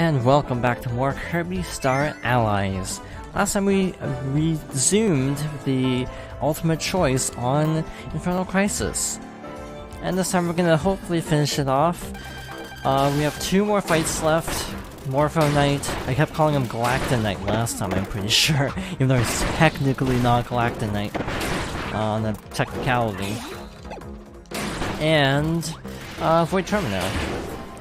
And welcome back to more Kirby Star Allies. Last time we resumed the ultimate choice on Infernal Crisis. And this time we're gonna hopefully finish it off. We have 2 more fights left. Morpho Night. I kept calling him Galacta Night last time, I'm pretty sure. Even though it's technically not Galacta Night. On the technicality. And Void Termina.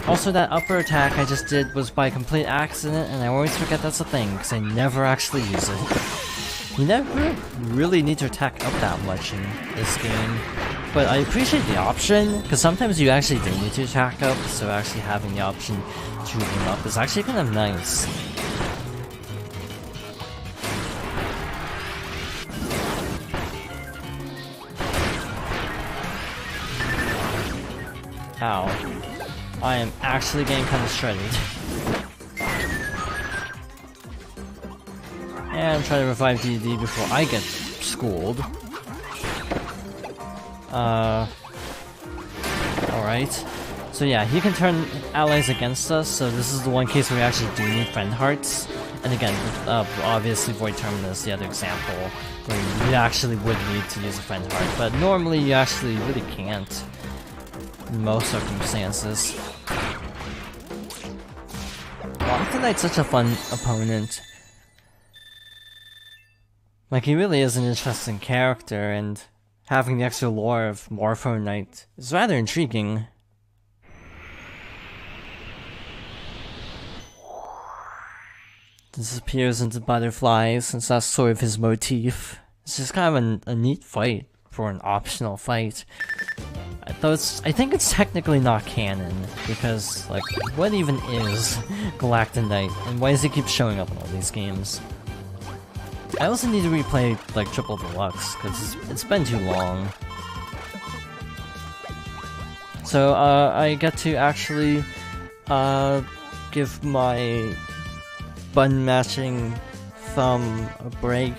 Also, that upper attack I just did was by complete accident, and I always forget that's a thing, because I never actually use it. You never really need to attack up that much in this game. But I appreciate the option, because sometimes you actually do need to attack up, so actually having the option to aim up is actually kind of nice. Ow. I am actually getting kind of shredded. And try to revive DD before I get schooled. Alright. So yeah, he can turn allies against us, so this is the one case where we actually do need friend hearts. And again, obviously Void Termina is the other example, where you actually would need to use a friend heart, but normally you actually really can't. In most circumstances. Galacta Knight's such a fun opponent. Like, he really is an interesting character, and having the extra lore of Morpho Knight is rather intriguing. Disappears into butterflies, since that's sort of his motif. It's just kind of a neat fight for an optional fight. Though I think it's technically not canon, because, like, what even is Galacta Night, and why does he keep showing up in all these games? I also need to replay, like, Triple Deluxe, because it's been too long. So, I get to actually, give my button-matching thumb a break.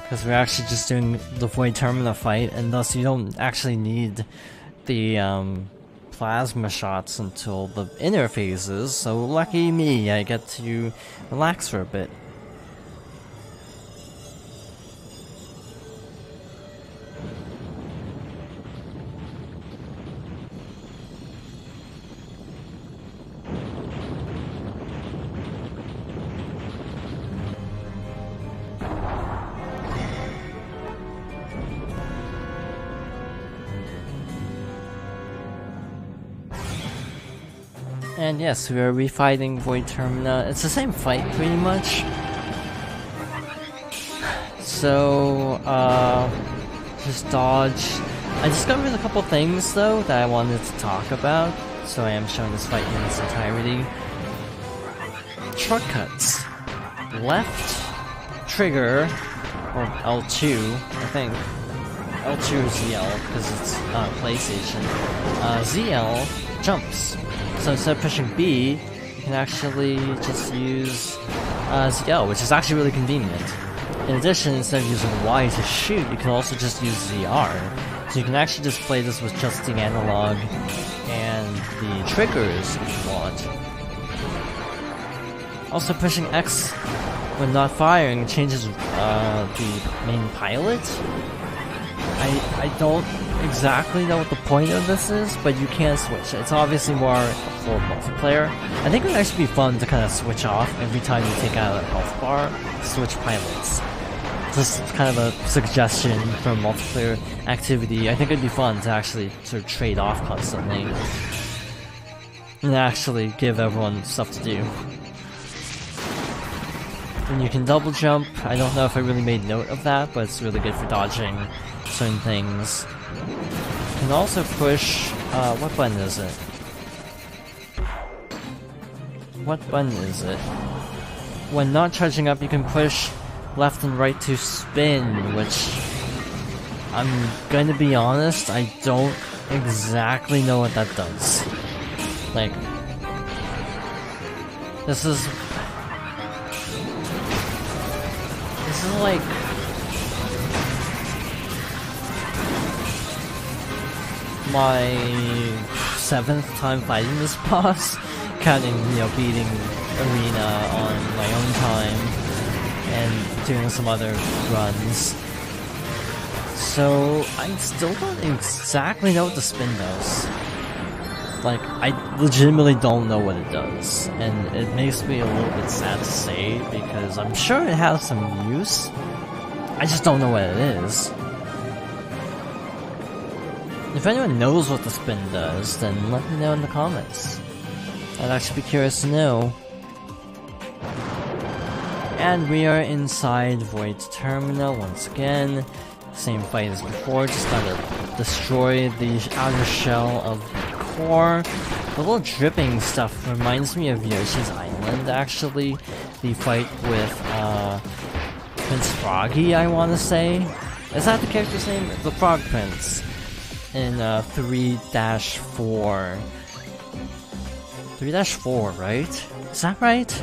Because we're actually just doing the Void Termina fight, and thus you don't actually need the plasma shots until the inner phases, so lucky me, I get to relax for a bit. And yes, we are refighting Void Termina. It's the same fight, pretty much. So, just dodge. I discovered a couple things, though, that I wanted to talk about, so I am showing this fight in its entirety. Shortcuts. Left trigger, or L2, I think. L2 or ZL, because it's PlayStation. ZL jumps. So instead of pushing B, you can actually just use ZL, which is actually really convenient. In addition, instead of using Y to shoot, you can also just use ZR. So you can actually just play this with just the analog and the triggers if you want. Also, pushing X when not firing changes the main pilot. I don't exactly know what the point of this is, but you can switch. It's obviously more for multiplayer. I think it would actually be fun to kind of switch off every time you take out a health bar, switch pilots. Just kind of a suggestion for multiplayer activity. I think it'd be fun to actually sort of trade off constantly. And actually give everyone stuff to do. And you can double jump. I don't know if I really made note of that, but it's really good for dodging certain things. You can also push, what button is it? What button is it? When not charging up, you can push left and right to spin, which, I'm going to be honest, I don't exactly know what that does. Like, this is like my 7th time fighting this boss, counting, you know, beating Arena on my own time and doing some other runs. So I still don't exactly know what the spin does. Like, I legitimately don't know what it does, and it makes me a little bit sad to say because I'm sure it has some use. I just don't know what it is. If anyone knows what the spin does, then let me know in the comments. I'd actually be curious to know. And we are inside Void Termina once again. Same fight as before, just gotta destroy the outer shell of the core. The little dripping stuff reminds me of Yoshi's Island, actually. The fight with Prince Froggy, I want to say. Is that the character's name? The Frog Prince. In 3-4. 3-4, right? Is that right?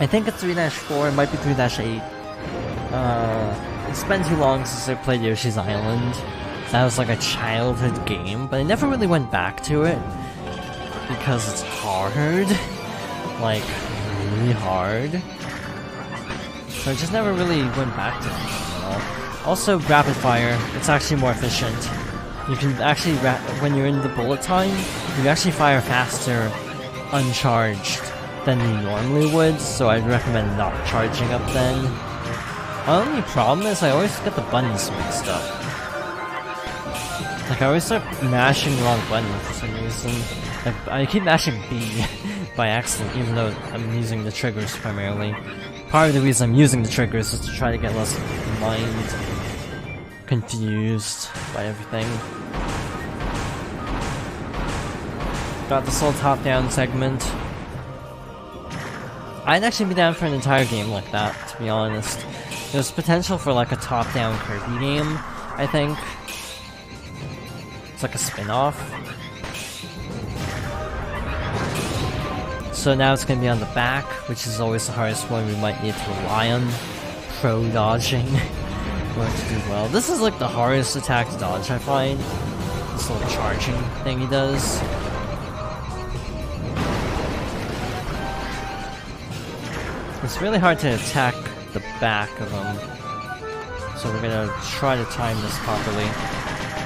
I think it's 3-4, it might be 3-8. It's been too long since I played Yoshi's Island. That was like a childhood game, but I never really went back to it. Because it's hard. Like, really hard. So I just never really went back to it, you know? Also, rapid fire, it's actually more efficient. You can actually, when you're in the bullet time, you actually fire faster uncharged than you normally would, so I'd recommend not charging up then. My only problem is I always get the buttons mixed up. Like, I always start mashing the wrong button for some reason. Like, I keep mashing B by accident, even though I'm using the triggers primarily. Part of the reason I'm using the triggers is to try to get less mind confused by everything. Got this whole top-down segment. I'd actually be down for an entire game like that, to be honest. There's potential for like a top-down Kirby game, I think. It's like a spin-off. So now it's gonna be on the back, which is always the hardest one we might need to rely on. Pro dodging. Going to do well. This is like the hardest attack to dodge, I find. This little charging thing he does. It's really hard to attack the back of him. So we're gonna try to time this properly.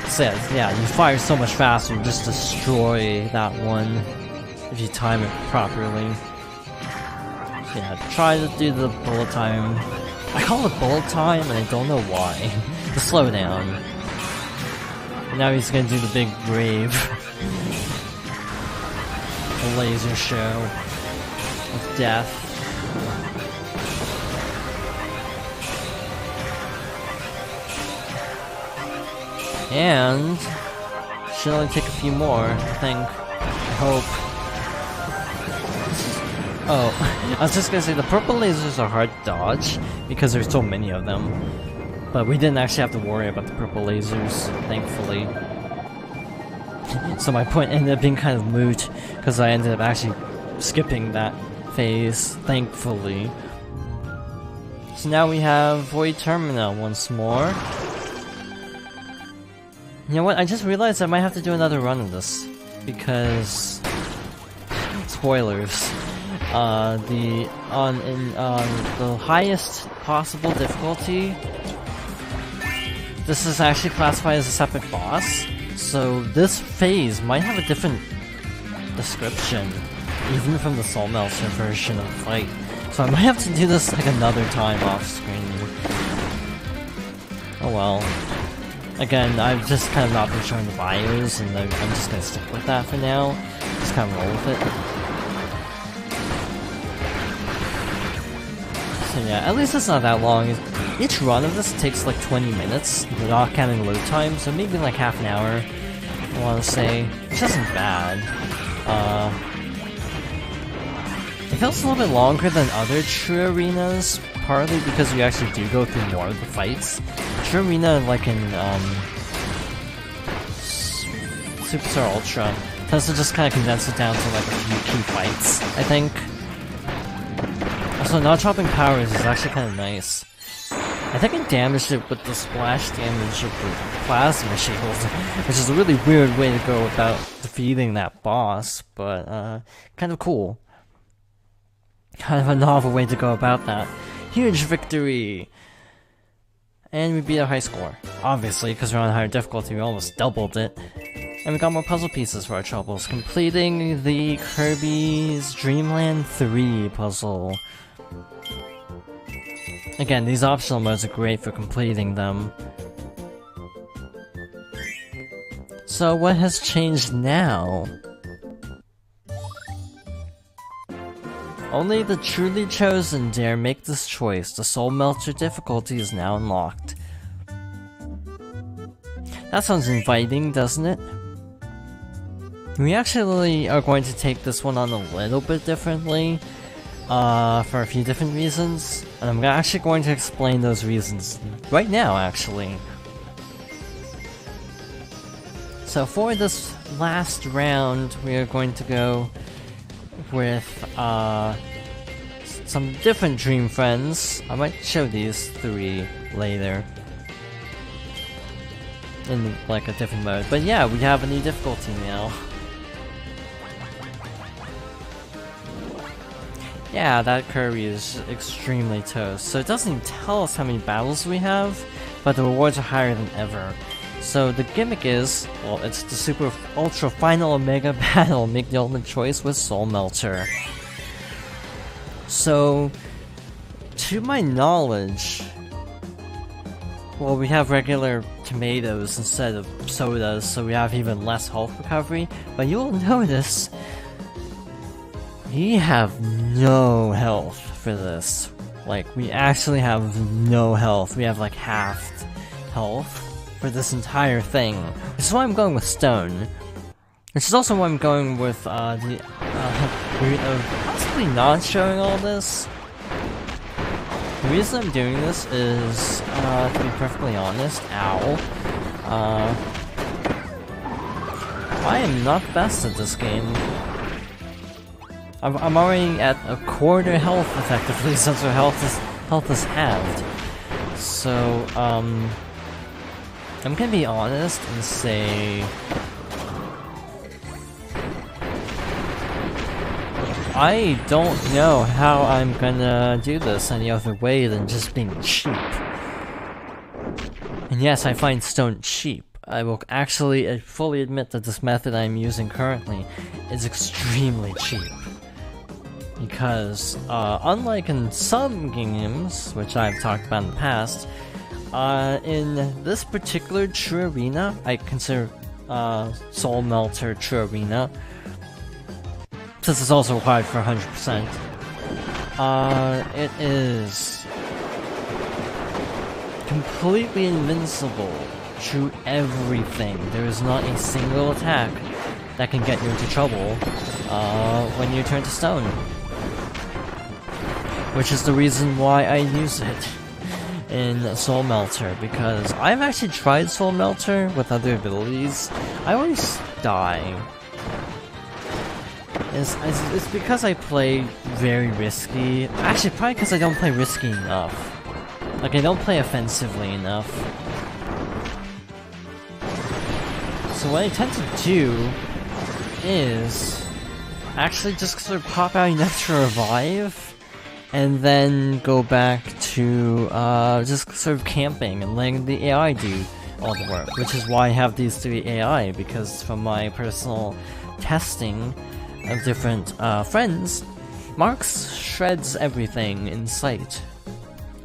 So yeah, you fire so much faster, you just destroy that one if you time it properly. So yeah, try to do the bullet time. I call it bullet time and I don't know why. The slowdown. And now he's gonna do the big brave. The laser show of death. And should only take a few more, I think. I hope. Oh, I was just gonna say the purple lasers are hard to dodge because there's so many of them. But we didn't actually have to worry about the purple lasers, thankfully. So my point ended up being kind of moot because I ended up actually skipping that phase, thankfully. So now we have Void Termina once more. You know what, I just realized I might have to do another run of this, because... spoilers. The highest possible difficulty, this is actually classified as a separate boss, so this phase might have a different description, even from the Soulmelter version of the fight. So I might have to do this like another time off screen. Oh well. Again, I've just kind of not been showing the bios, and I'm just gonna stick with that for now. Just kind of roll with it. So yeah, at least it's not that long. Each run of this takes like 20 minutes, not counting load time, so maybe like half an hour, I want to say. Which isn't bad. It feels a little bit longer than other True Arenas, partly because you actually do go through more of the fights. True Arena, like in Superstar Ultra, tends to just kind of condense it down to like a few key fights, I think. Also, not dropping powers is actually kind of nice. I think I damaged it with the splash damage of the plasma shield, which is a really weird way to go about defeating that boss, but kind of cool. Kind of a novel way to go about that. Huge victory! And we beat a high score. Obviously, because we're on higher difficulty, we almost doubled it. And we got more puzzle pieces for our troubles, completing the Kirby's Dreamland 3 puzzle. Again, these optional modes are great for completing them. So what has changed now? Only the truly chosen dare make this choice. The Soulmelter difficulty is now unlocked. That sounds inviting, doesn't it? We actually are going to take this one on a little bit differently, for a few different reasons, and I'm actually going to explain those reasons right now, actually. So for this last round, we are going to go with some different dream friends. I might show these 3 later in like a different mode, but yeah, we have a new difficulty now. Yeah, that Kirby is extremely toast, so it doesn't even tell us how many battles we have, but the rewards are higher than ever. So the gimmick is, well, it's the Super Ultra Final Omega Battle, make the ultimate choice with Soulmelter. So, to my knowledge, well, we have regular tomatoes instead of sodas, so we have even less health recovery, but you'll notice we have no health for this. Like, we actually have no health. We have like half health for this entire thing. Which is why I'm going with Stone. Which is also why I'm going with the route of possibly not showing all this. The reason I'm doing this is, to be perfectly honest, I am not the best at this game. I'm already at a quarter health, effectively, since our health is halved. So, I'm gonna be honest and say I don't know how I'm gonna do this any other way than just being cheap. And yes, I find Stone cheap. I will actually fully admit that this method I'm using currently is extremely cheap. Because, unlike in some games, which I've talked about in the past, in this particular True Arena, I consider Soulmelter True Arena, since it's also required for 100%, it is completely invincible to everything. There is not a single attack that can get you into trouble when you turn to stone. Which is the reason why I use it in Soulmelter, because I've actually tried Soulmelter with other abilities. I always die. It's because I play very risky. Actually, probably because I don't play risky enough. Like, I don't play offensively enough. So what I tend to do is actually just sort of pop out an extra revive, and then go back to just sort of camping and letting the AI do all the work, which is why I have these 3 AI, because from my personal testing of different friends, Marx shreds everything in sight.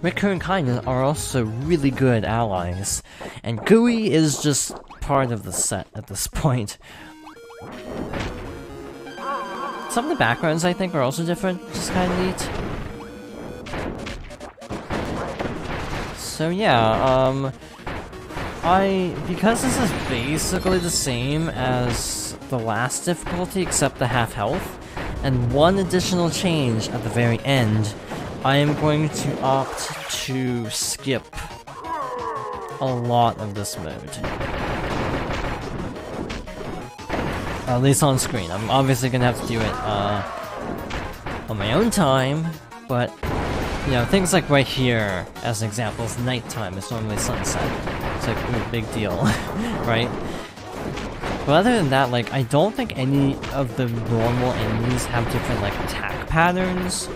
Riku and Kaina are also really good allies, and Gooey is just part of the set at this point. Some of the backgrounds I think are also different, which is kind of neat. So yeah, because this is basically the same as the last difficulty except the half health, and one additional change at the very end, I am going to opt to skip a lot of this mode. At least on screen. I'm obviously gonna have to do it on my own time, but You know, things like right here, as an example, is nighttime. It's normally sunset. It's like a big deal, right? But other than that, like, I don't think any of the normal enemies have different, like, attack patterns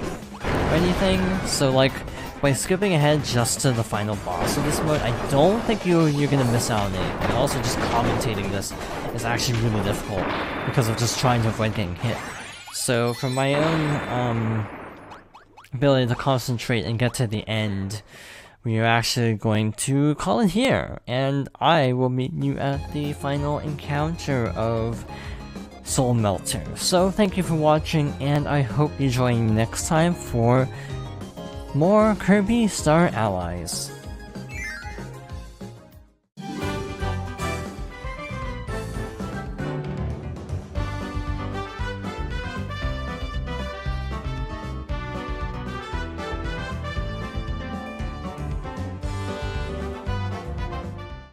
or anything. So, like, by skipping ahead just to the final boss of this mode, I don't think you're gonna miss out on anything. Also, just commentating this is actually really difficult because of just trying to avoid getting hit. So, for my own, ability to concentrate and get to the end, we are actually going to call it here, and I will meet you at the final encounter of Soulmelter. So thank you for watching, and I hope you join me next time for more Kirby Star Allies.